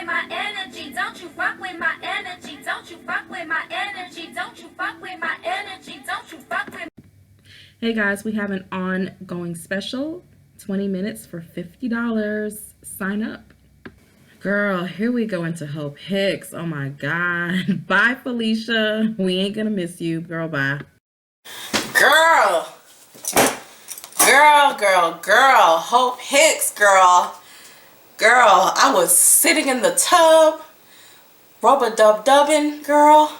with my energy. Don't you fuck with my energy. Don't you fuck with my energy. Don't you fuck with my energy. Don't you fuck with. Hey guys, we have an ongoing special, 20 minutes for $50. Sign up. Girl, here we go into Hope Hicks. Oh my God. Bye, Felicia. We ain't gonna miss you. Girl, bye. Girl. Hope Hicks, girl. Girl, I was sitting in the tub, rub-a-dub-dubbing, girl.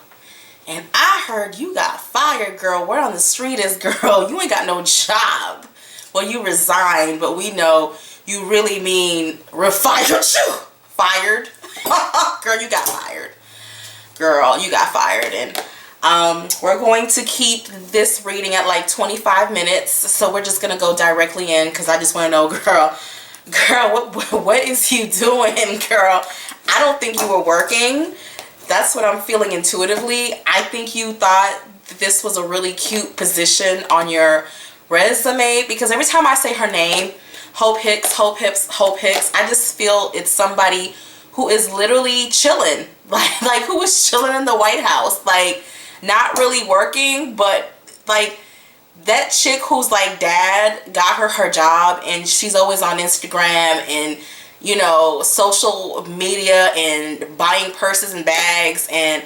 And I heard you got fired, girl. Word on the street is, girl, you ain't got no job. Well, you resigned, but we know you really mean fired. Girl, you got fired. Girl, you got fired. And we're going to keep this reading at like 25 minutes. So we're just going to go directly in because I just want to know, girl, what is you doing, girl? I don't think you were working. That's what I'm feeling intuitively. I think you thought this was a really cute position on your resume because every time I say her name, Hope Hicks, Hope Hicks, Hope Hicks, I just feel it's somebody who is literally chilling. Like who was chilling in the White House. Like, not really working, but like that chick who's like dad got her job and she's always on Instagram and, you know, social media and buying purses and bags and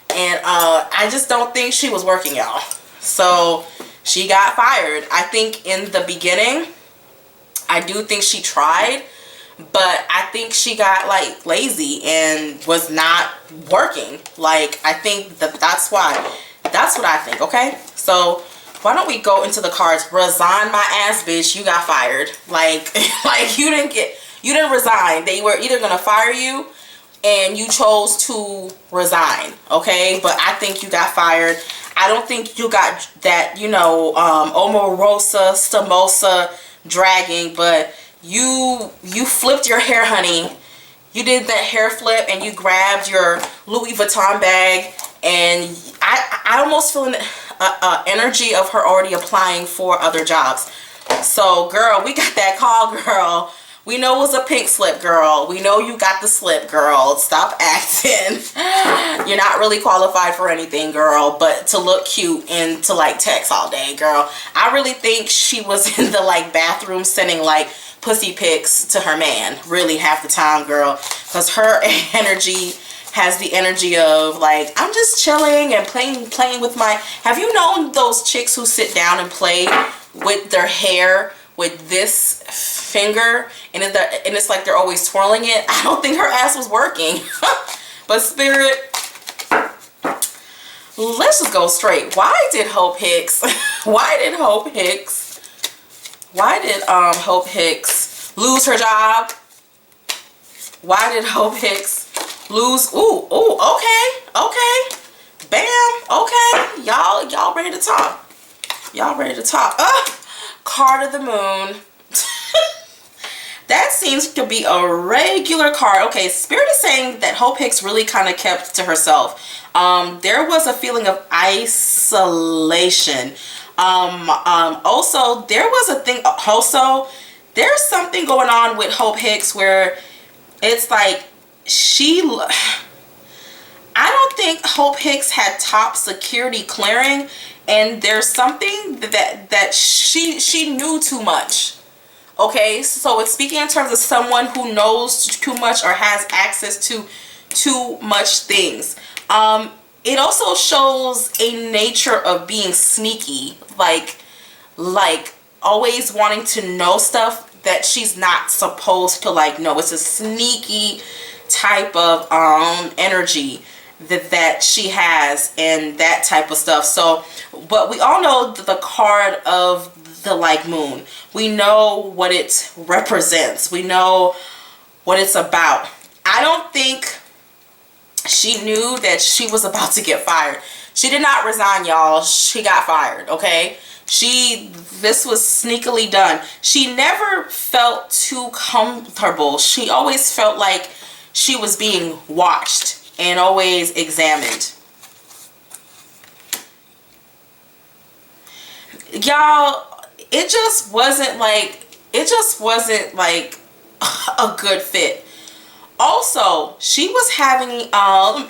I just don't think she was working, y'all. So she got fired. I think in the beginning, I do think she tried, but I think she got like lazy and was not working. Like, I think that's why. That's what I think, okay? So why don't we go into the cards? Resign my ass, bitch. You got fired. Like you didn't resign. They were either gonna fire you and you chose to resign, okay? But I think you got fired. I don't think you got that, you know, Omarosa, Stamosa dragging, but you flipped your hair, honey. You did that hair flip and you grabbed your Louis Vuitton bag, and I almost feel an energy of her already applying for other jobs. So girl, we got that call, girl. We know it was a pink slip, girl. We know you got the slip, girl. Stop acting. You're not really qualified for anything, girl, but to look cute and to like text all day, girl. I really think she was in the like bathroom sending like pussy pics to her man really half the time, girl, because her energy has the energy of like, I'm just chilling and playing with my, have you known those chicks who sit down and play with their hair with this finger and it's like they're always twirling it? I don't think her ass was working. But spirit, let's just go straight. Why did Hope Hicks lose her job? Why did Hope Hicks lose? Ooh, okay. Bam, okay. Y'all ready to talk. Y'all ready to talk. Card of the Moon. That seems to be a regular card. Okay, Spirit is saying that Hope Hicks really kind of kept to herself. There was a feeling of isolation. Also, there was a thing. Also, there's something going on with Hope Hicks where it's like I don't think Hope Hicks had top security clearing, and there's something that she knew too much. Okay, so it's speaking in terms of someone who knows too much or has access to too much things. It also shows a nature of being sneaky, like always wanting to know stuff that she's not supposed to like know. It's a sneaky type of energy that she has and that type of stuff. So, but we all know the card of the like moon. We know what it represents. We know what it's about. I don't think she knew that she was about to get fired. She did not resign, y'all. She got fired, okay? This was sneakily done. She never felt too comfortable. She always felt like she was being watched and always examined. Y'all, it just wasn't like a good fit. Also, she was having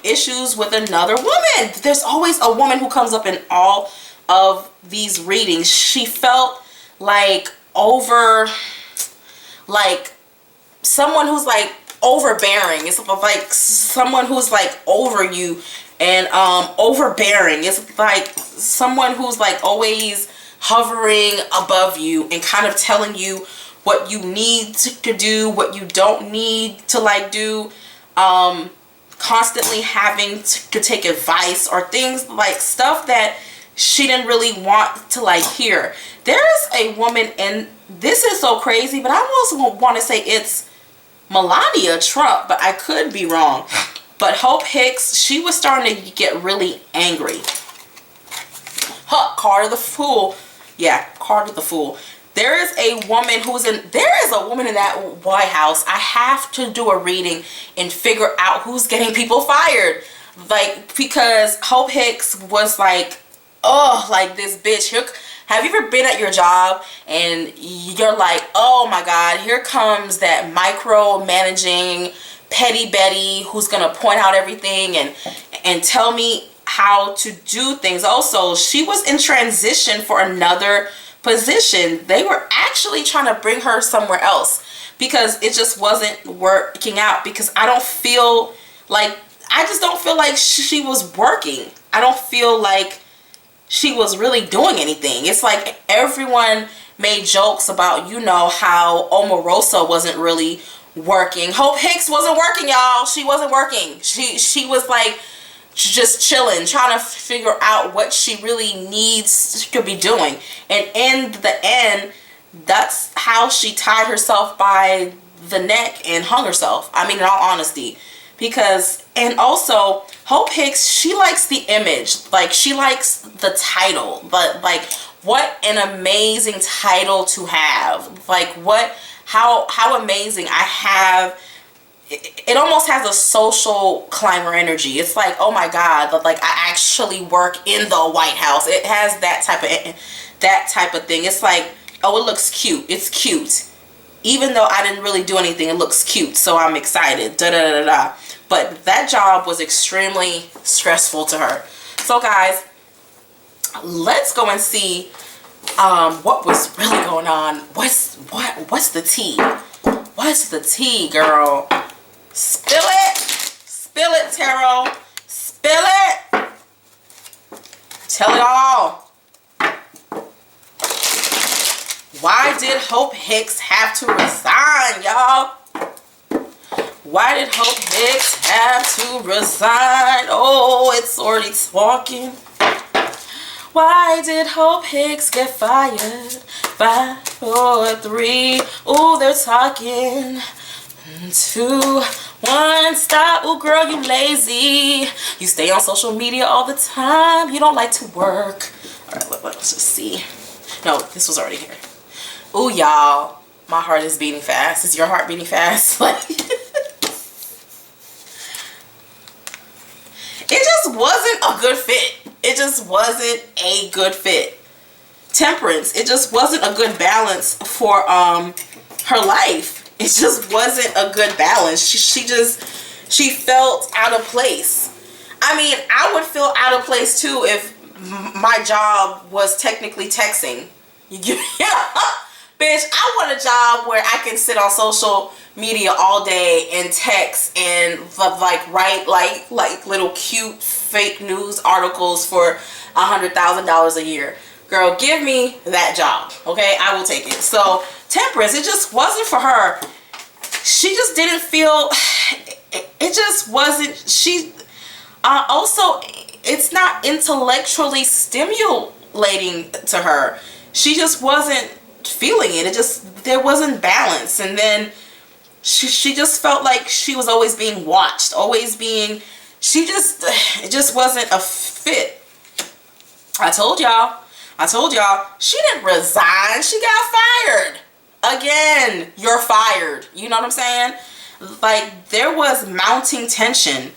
issues with another woman. There's always a woman who comes up in all of these readings. She felt like someone who's like overbearing. It's like someone who's like over you and overbearing. It's like someone who's like always hovering above you and kind of telling you what you need to do, what you don't need to like do, constantly having to take advice or things like stuff that she didn't really want to like hear. There's a woman, and this is so crazy, but I almost want to say it's Melania Trump, but I could be wrong. But Hope Hicks, she was starting to get really angry. Huh, card of the fool. Yeah, card of the fool. There is a woman in that White House. I have to do a reading and figure out who's getting people fired. Like, because Hope Hicks was like, oh, like this bitch. Have you ever been at your job and you're like, oh my God, here comes that micromanaging petty Betty who's gonna point out everything and tell me how to do things. Also, she was in transition for another position. They were actually trying to bring her somewhere else because it just wasn't working out, because I just don't feel like she was working. I don't feel like she was really doing anything. It's like everyone made jokes about, you know, how Omarosa wasn't really working. Hope Hicks wasn't working, y'all. She wasn't working. She was like just chilling, trying to figure out what she really needs to be doing. And in the end, that's how she tied herself by the neck and hung herself. I mean, in all honesty. Because, and also, Hope Hicks, she likes the image. Like, she likes the title. But, like, what an amazing title to have. Like, how amazing. I have, it almost has a social climber energy. It's like, oh my God, like I actually work in the White House. It has that type of thing. It's like, oh, it looks cute. It's cute. Even though I didn't really do anything, it looks cute. So I'm excited. Da da da da. But that job was extremely stressful to her. So guys, let's go and see what was really going on. What's the tea? What's the tea, girl? Spill it. Spill it, Tarot. Spill it. Tell it all. Why did Hope Hicks have to resign, y'all? Why did Hope Hicks have to resign? Oh, it's already talking. Why did Hope Hicks get fired? 5, 4, 3. Ooh, they're talking. 2, 1, stop. Ooh, girl, you lazy. You stay on social media all the time. You don't like to work. All right, let's just see. No, this was already here. Ooh, y'all, my heart is beating fast. Is your heart beating fast? It just wasn't a good fit. It just wasn't a good fit. Temperance, it just wasn't a good balance for her life. It just wasn't a good balance. She felt out of place. I mean, I would feel out of place too if my job was technically texting. Bitch, I want a job where I can sit on social media all day and text and like write like little cute fake news articles for $100,000 a year. Girl, give me that job, okay? I will take it. So Temperance, it just wasn't for her. She just didn't feel, it just wasn't, she, also, it's not intellectually stimulating to her. She just wasn't feeling it. It just, there wasn't balance. And then she just felt like she was always being watched, always being, it just wasn't a fit. I told y'all, she didn't resign. She got fired. Again, you're fired. You know what I'm saying? Like, there was mounting tension.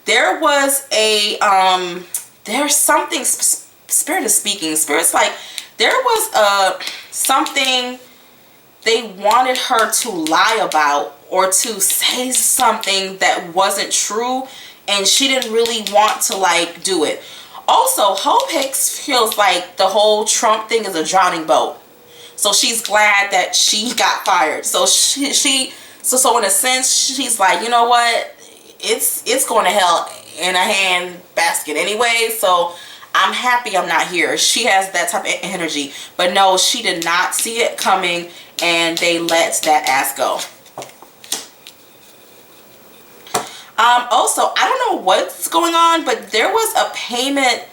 There was a, there's something, Spirit is speaking. Spirit's like, there was something they wanted her to lie about or to say something that wasn't true, and she didn't really want to like do it. Also, Hope Hicks feels like the whole Trump thing is a drowning boat. So she's glad that she got fired. So so in a sense, she's like, you know what? It's going to hell in a hand basket anyway. So I'm happy I'm not here. She has that type of energy. But no, she did not see it coming, and they let that ass go. Also, I don't know what's going on, but there was a payment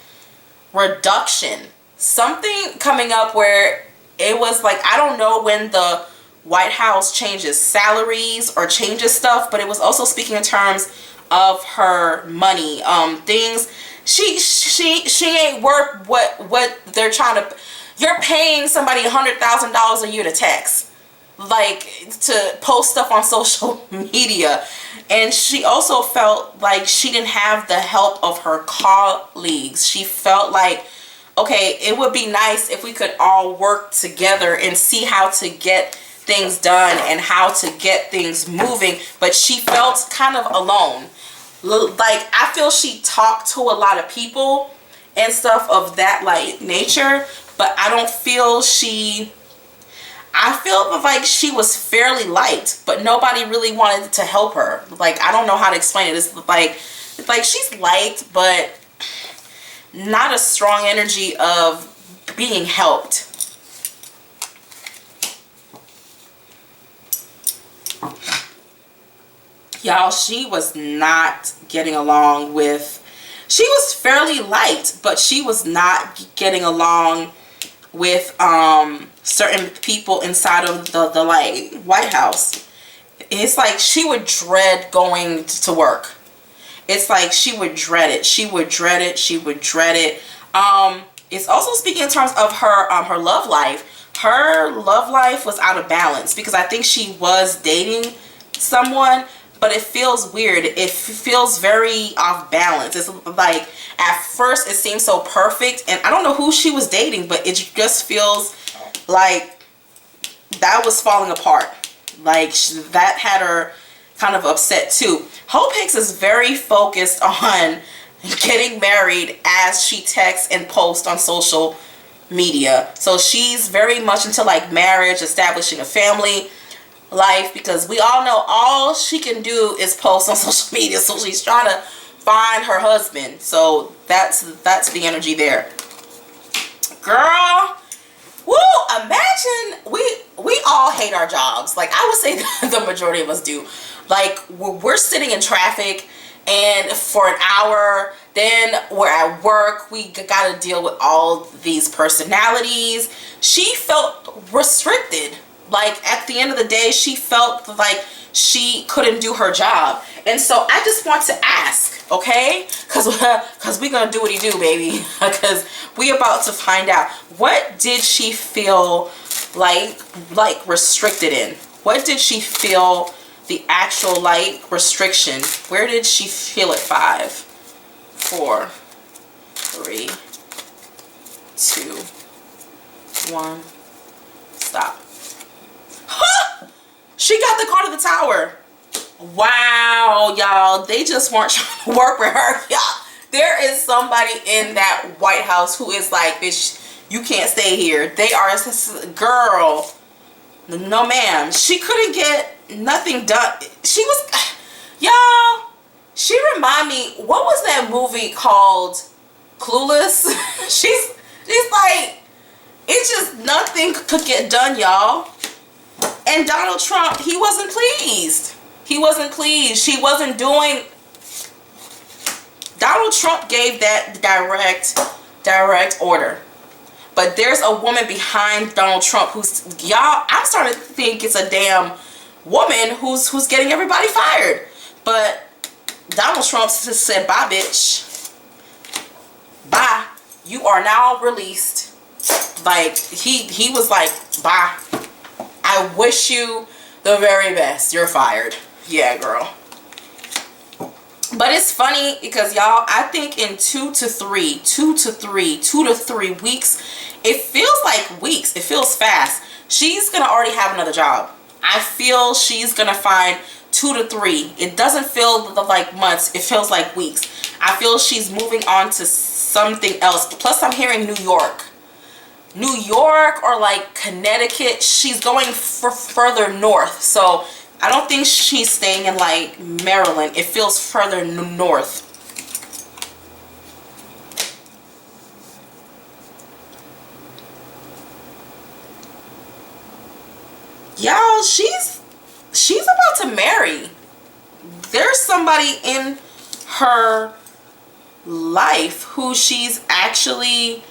reduction. Something coming up where it was like, I don't know when the White House changes salaries or changes stuff, but it was also speaking in terms of her money. Things she ain't worth what they're trying to. You're paying somebody $100,000 a year to text, like to post stuff on social media. And she also felt like she didn't have the help of her colleagues. She felt like, okay, it would be nice if we could all work together and see how to get things done and how to get things moving. But she felt kind of alone. Like, I feel she talked to a lot of people and stuff of that like nature, but I don't feel I feel like she was fairly liked, but nobody really wanted to help her. Like, I don't know how to explain it. It's like she's liked, but not a strong energy of being helped. Y'all, she was not getting along with, she was fairly liked, but she was not getting along with certain people inside of the like White House. It's like she would dread going to work. It's like she would dread it. She would dread it. She would dread it. It's also speaking in terms of her love life. Her love life was out of balance because I think she was dating someone, but it feels weird. It feels very off balance. It's like at first it seems so perfect, and I don't know who she was dating, but it just feels like that was falling apart. Like that had her kind of upset too. Hope Hicks is very focused on getting married as she texts and posts on social media. So she's very much into like marriage, establishing a family life, because we all know all she can do is post on social media. So she's trying to find her husband. So that's the energy there. Girl, woo, imagine we all hate our jobs. Like I would say the majority of us do. Like we're sitting in traffic and for an hour, then we're at work, we got to deal with all these personalities. She felt restricted. Like at the end of the day, she felt like she couldn't do her job. And so I just want to ask, okay, because we're gonna do what he do, baby, because we about to find out, what did she feel like restricted in? What did she feel the actual like restriction? Where did she feel it? 5 4 3 2 1 stop. She got the car to the tower. Wow, y'all, they just weren't trying to work with her. Y'all, there is somebody in that White House who is like, bitch, you can't stay here. They are, girl, no ma'am. She couldn't get nothing done. She was, y'all, she remind me, what was that movie called? Clueless? she's like, it's just nothing could get done, y'all. And Donald Trump, he wasn't pleased. He wasn't pleased. She wasn't doing. Donald Trump gave that direct order. But there's a woman behind Donald Trump who's, y'all, I'm starting to think it's a damn woman who's getting everybody fired. But Donald Trump just said, bye, bitch. Bye. You are now released. Like, he was like, bye. I wish you the very best. You're fired. Yeah, girl. But it's funny because, y'all, I think in 2 to 3 weeks, it feels like weeks. It feels fast. she's gonna already have another job. I feel she's gonna find 2 to 3. It doesn't feel like months, it feels like weeks. I feel she's moving on to something else. Plus I'm hearing New York or like Connecticut. She's going further north, so I don't think she's staying in like Maryland. It feels further north. Y'all, she's about to marry. There's somebody in her life who she's actually,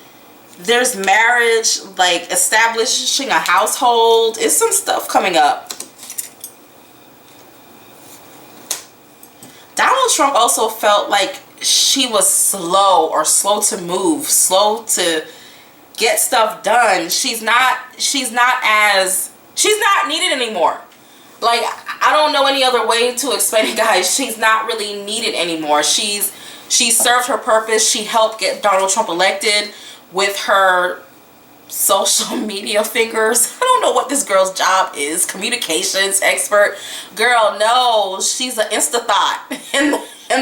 there's marriage, like establishing a household. It's some stuff coming up. Donald Trump also felt like she was slow to move, slow to get stuff done. She's not needed anymore. Like, I don't know any other way to explain it, guys. She's not really needed anymore. She served her purpose. She helped get Donald Trump elected with her social media fingers. I don't know what this girl's job is. Communications expert. Girl, no. She's an insta-thought in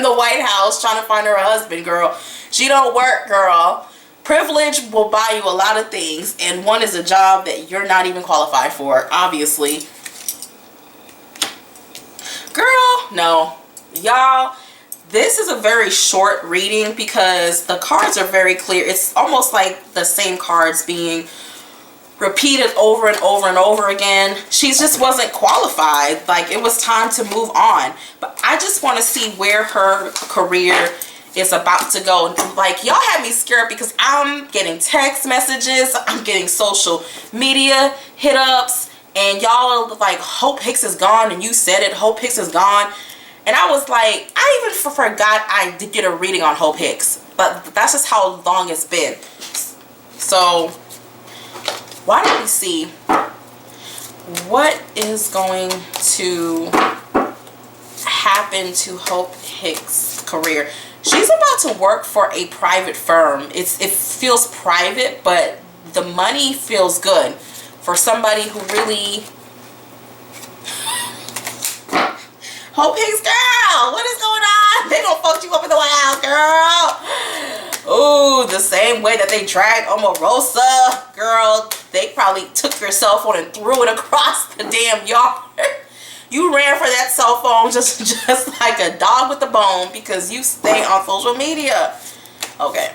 the White House trying to find her husband, girl. She don't work, girl. Privilege will buy you a lot of things, and one is a job that you're not even qualified for, obviously. Girl, no. Y'all, this is a very short reading because the cards are very clear. It's almost like the same cards being repeated over and over and over again. She just wasn't qualified. Like, it was time to move on. But I just want to see where her career is about to go. Like, y'all had me scared because I'm getting text messages, I'm getting social media hit ups, and y'all are like, Hope Hicks is gone, and you said it, Hope Hicks is gone. And I was like, I even forgot I did get a reading on Hope Hicks, but that's just how long it's been. So why don't we see what is going to happen to Hope Hicks' career. She's about to work for a private firm. It feels private, but the money feels good for somebody who really... Hope Hicks, girl, what is going on? They gonna fuck you up in the White House, girl. Ooh, the same way that they dragged Omarosa, girl. They probably took your cell phone and threw it across the damn yard. You ran for that cell phone just like a dog with a bone because you stay on social media. Okay.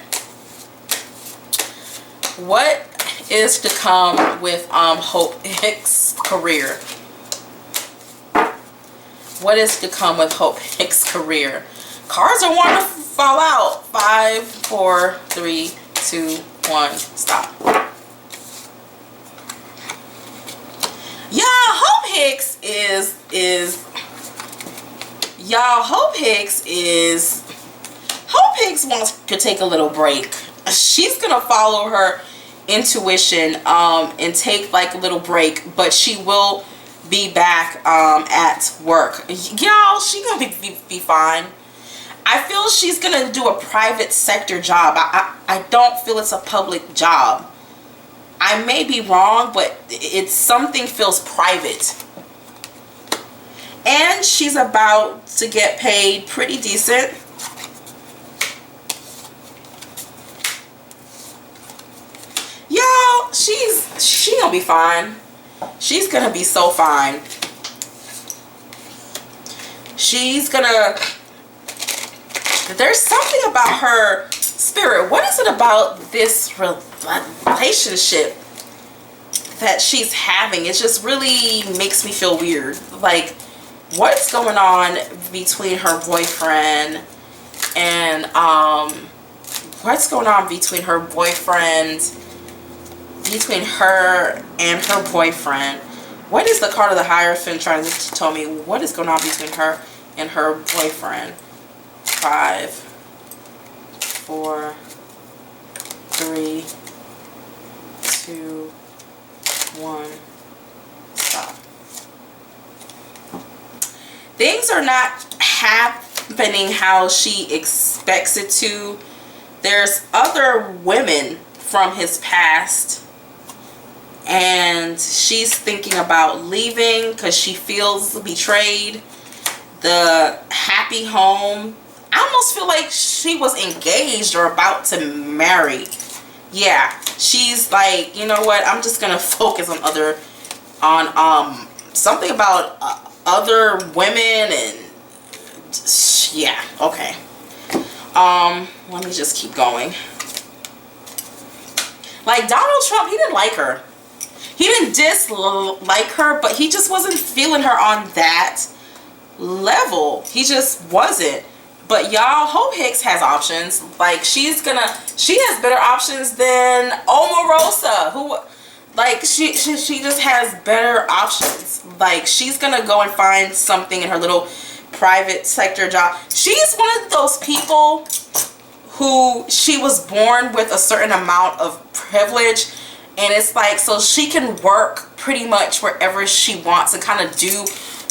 What is to come with Hope Hicks' career? What is to come with Hope Hicks' career? Cards are wanting to fall out. 5, 4, 3, 2, 1. Stop. Y'all, Hope Hicks Hope Hicks wants to take a little break. She's gonna follow her intuition and take like a little break, but she will be back at work. Y'all, she gonna be fine. I feel she's gonna do a private sector job. I don't feel it's a public job. I may be wrong, but it's something feels private. And she's about to get paid pretty decent. Y'all, she gonna be fine. She's gonna be so fine. She's gonna... There's something about her spirit. What is it about this relationship that she's having? It just really makes me feel weird. Like, what's going on between her boyfriend and what's going on between her and her boyfriend? What is the card of the Hierophant trying to tell me? What is going on between her and her boyfriend? 5, 4, 3, 2, 1. Stop. Things are not happening how she expects it to. There's other women from his past and she's thinking about leaving because she feels betrayed. The happy home, I almost feel like she was engaged or about to marry. Yeah, she's like, you know what, I'm just gonna focus on something about other women, and yeah, okay. Let me just keep going. Like, Donald Trump, he didn't like her. He didn't dislike her, but he just wasn't feeling her on that level. He just wasn't. But y'all, Hope Hicks has options. Like, she has better options than Omarosa, who, like, she just has better options. Like, she's gonna go and find something in her little private sector job. She's one of those people who she was born with a certain amount of privilege, and it's like, so she can work pretty much wherever she wants and kind of do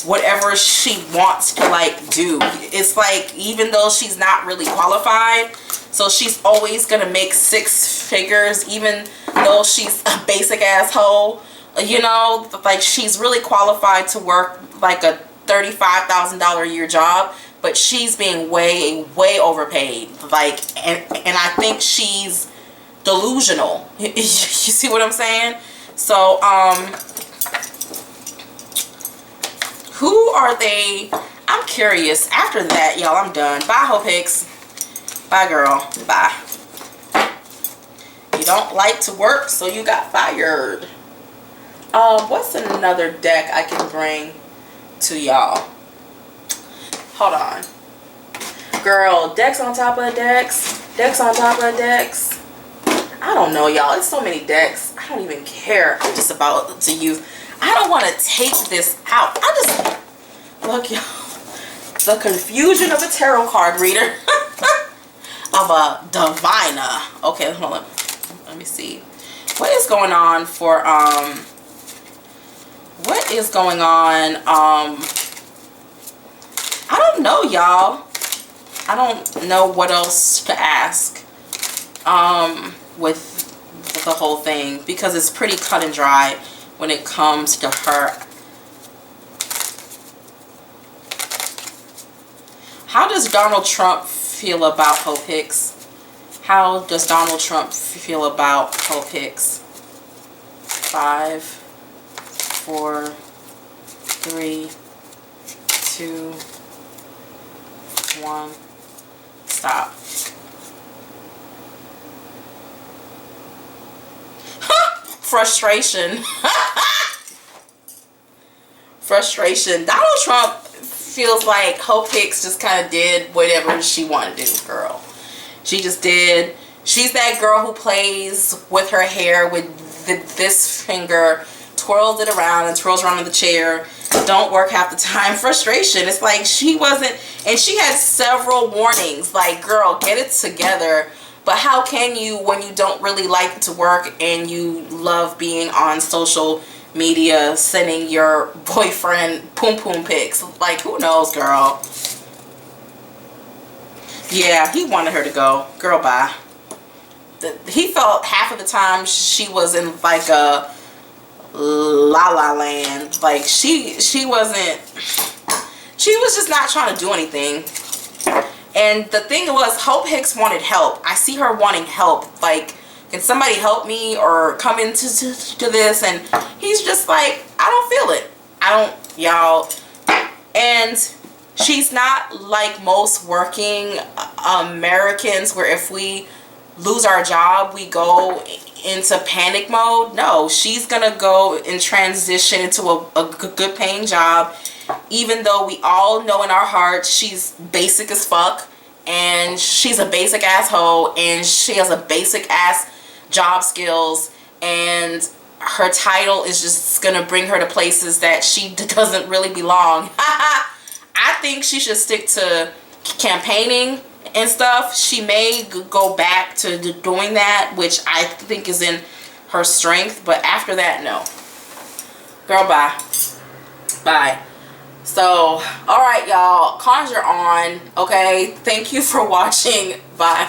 whatever she wants to, like, do. It's like, even though she's not really qualified, so she's always gonna make 6 figures, even though she's a basic asshole, you know, like, she's really qualified to work like a $35,000 a year job, but she's being way overpaid. Like, and I think she's delusional. You see what I'm saying? So who are they? I'm curious. After that, y'all, I'm done. Bye, Hope Hicks. Bye, girl. Bye. You don't like to work, so you got fired. What's another deck I can bring to y'all? Hold on. Girl, decks on top of decks. Decks on top of decks. I don't know, y'all. It's so many decks. I don't even care. I'm just about to use. I don't want to take this out. I just, look, y'all. The confusion of a tarot card reader. Of a diviner. Okay, hold on. Let me see. What is going on for, what is going on, I don't know, y'all. I don't know what else to ask with the whole thing, because it's pretty cut and dry when it comes to her. How does Donald Trump feel about Hope Hicks? How does Donald Trump feel about Hope Hicks? 5, 4, 3, 2, 1. Stop. Frustration. Frustration. Donald Trump feels like Hope Hicks just kind of did whatever she wanted to do, girl. She just did. She's that girl who plays with her hair with this finger, twirls it around and twirls around in the chair. Don't work half the time. Frustration. It's like she wasn't, and she had several warnings, like, girl, get it together. But how can you when you don't really like to work and you love being on social media sending your boyfriend poom poom pics? Like, who knows, girl? Yeah, he wanted her to go. Girl, bye. He felt half of the time she was in like a la la land. Like, she was just not trying to do anything. And the thing was, Hope Hicks wanted help. I see her wanting help. Like, can somebody help me or come into this? And he's just like, I don't feel it. I don't, y'all. And she's not like most working Americans where if we lose our job, we go into panic mode. No, she's gonna go and transition into a good paying job, even though we all know in our hearts she's basic as fuck and she's a basic asshole and she has a basic ass job skills, and her title is just gonna bring her to places that she doesn't really belong. I think she should stick to campaigning and stuff. She may go back to doing that, which I think is in her strength, but after that, no. Girl, bye. Bye. So, alright, y'all. Conjure on. Okay? Thank you for watching. Bye.